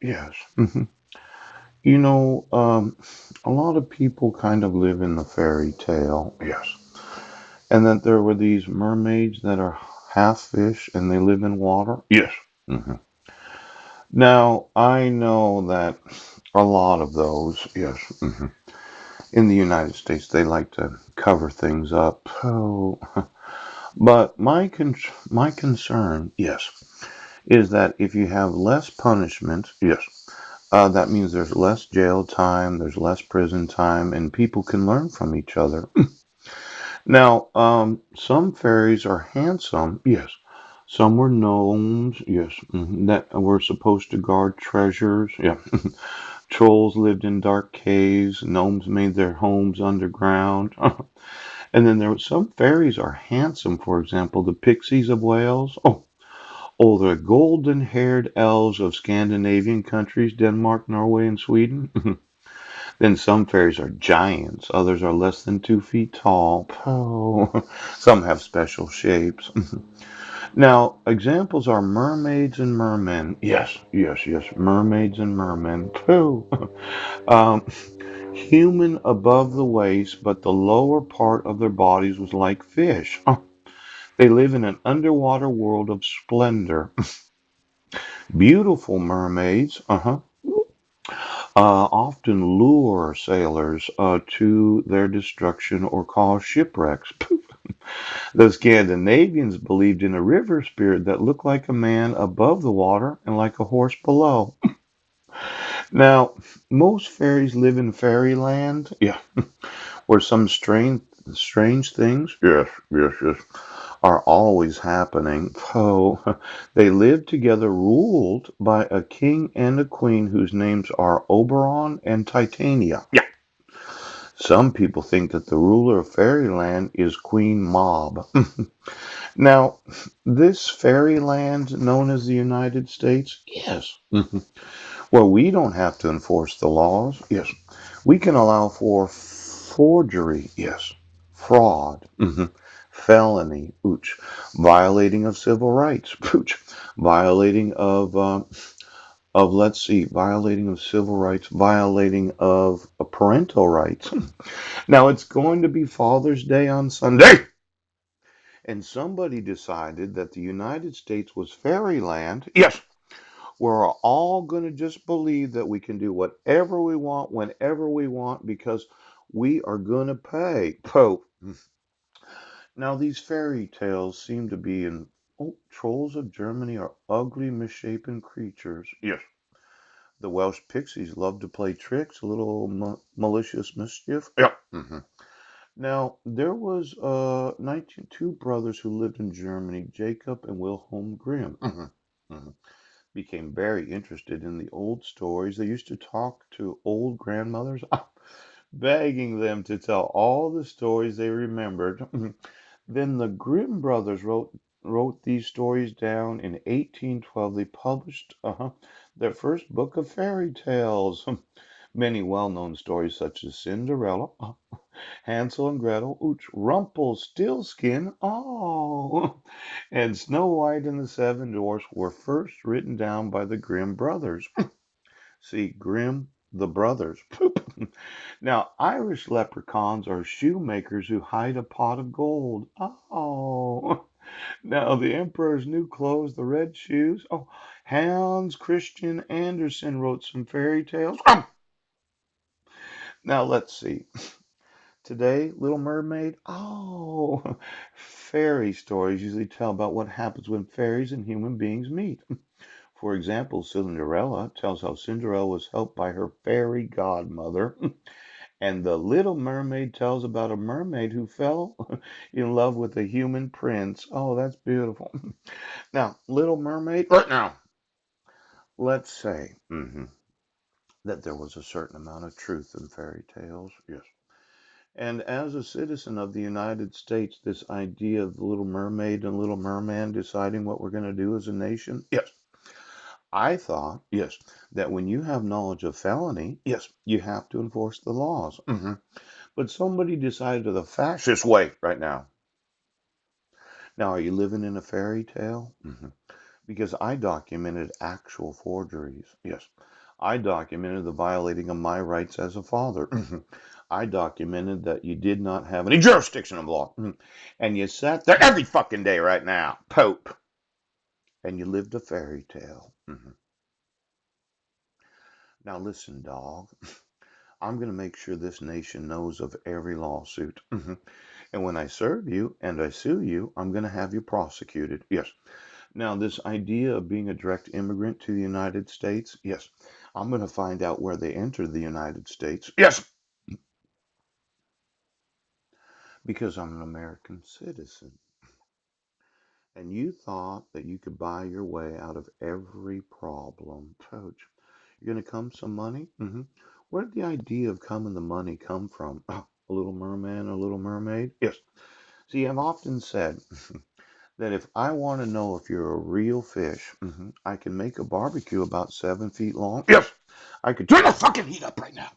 yes. You know, a lot of people kind of live in the fairy tale. Yes. And that there were these mermaids that are half fish and they live in water. Yes. hmm Now, I know that a lot of those, yes, in the United States, they like to cover things up. Oh, but my concern, yes, is that if you have less punishment, yes, that means there's less jail time, there's less prison time, and people can learn from each other. Now, some fairies are handsome, yes. Some were gnomes, yes, that were supposed to guard treasures, yeah. Trolls lived in dark caves, gnomes made their homes underground. And then there were some fairies are handsome, for example, the pixies of Wales. Oh, the golden haired elves of Scandinavian countries, Denmark, Norway, and Sweden. Then some fairies are giants, others are less than 2 feet tall. Oh, some have special shapes. Now, examples are mermaids and mermen. Yes, yes, yes, mermaids and mermen. Pooh. Um, human above the waist, but the lower part of their bodies was like fish. They live in an underwater world of splendor. Beautiful mermaids, often lure sailors to their destruction or cause shipwrecks. The Scandinavians believed in a river spirit that looked like a man above the water and like a horse below. Now, most fairies live in fairyland, yeah, where some strange things, yes, yes, yes, are always happening. So they live together, ruled by a king and a queen whose names are Oberon and Titania. Yeah. Some people think that the ruler of fairyland is Queen Mob. Now, this fairyland known as the United States, yes. Well, we don't have to enforce the laws. Yes. We can allow for forgery. Yes. Fraud. Felony. Ooch. Violating of civil rights. Ooch. Violating of let's see, violating of civil rights, violating of parental rights. Now it's going to be Father's Day on Sunday, and somebody decided that the United States was fairyland. Yes, we're all going to just believe that we can do whatever we want whenever we want because we are going to pay. Pope. Now, these fairy tales seem to be in. Oh, trolls of Germany are ugly, misshapen creatures. Yes. The Welsh pixies love to play tricks, a little malicious mischief. Yeah. Now, there was 92 brothers who lived in Germany, Jacob and Wilhelm Grimm. Became very interested in the old stories. They used to talk to old grandmothers, begging them to tell all the stories they remembered. Then the Grimm brothers wrote these stories down in 1812. They published their first book of fairy tales. Many well-known stories such as Cinderella, Hansel and Gretel, Ooch, Rumpelstiltskin, oh, and Snow White and the Seven Dwarfs were first written down by the Grimm brothers. See, Grimm the brothers. Poop. Now, Irish leprechauns are shoemakers who hide a pot of gold. Oh, now the emperor's new clothes, the red shoes. Oh, Hans Christian Andersen wrote some fairy tales. Now let's see. Today, Little Mermaid. Oh, fairy stories usually tell about what happens when fairies and human beings meet. For example, Cinderella tells how Cinderella was helped by her fairy godmother. And the Little Mermaid tells about a mermaid who fell in love with a human prince. Oh, that's beautiful. Now, Little Mermaid, right now, let's say that there was a certain amount of truth in fairy tales. Yes. And as a citizen of the United States, this idea of the Little Mermaid and Little Merman deciding what we're going to do as a nation, yes, I thought, yes, that when you have knowledge of felony, yes, you have to enforce the laws. But somebody decided the fascist way right now. Now, are you living in a fairy tale? because I documented actual forgeries. Yes. I documented the violating of my rights as a father. I documented that you did not have any jurisdiction of law. And you sat there every fucking day right now, Pope, and you lived a fairy tale. Now listen, dog. I'm going to make sure this nation knows of every lawsuit. And when I serve you and I sue you, I'm going to have you prosecuted. Yes. Now, this idea of being a direct immigrant to the United States, yes, I'm going to find out where they entered the United States. Yes, because I'm an American citizen. And you thought that you could buy your way out of every problem. Coach, you're going to come some money? Where did the idea of coming the money come from? Oh, a little merman, a little mermaid? Yes. See, I've often said that if I want to know if you're a real fish, I can make a barbecue about 7 feet long. Yes, I could turn the fucking heat up right now.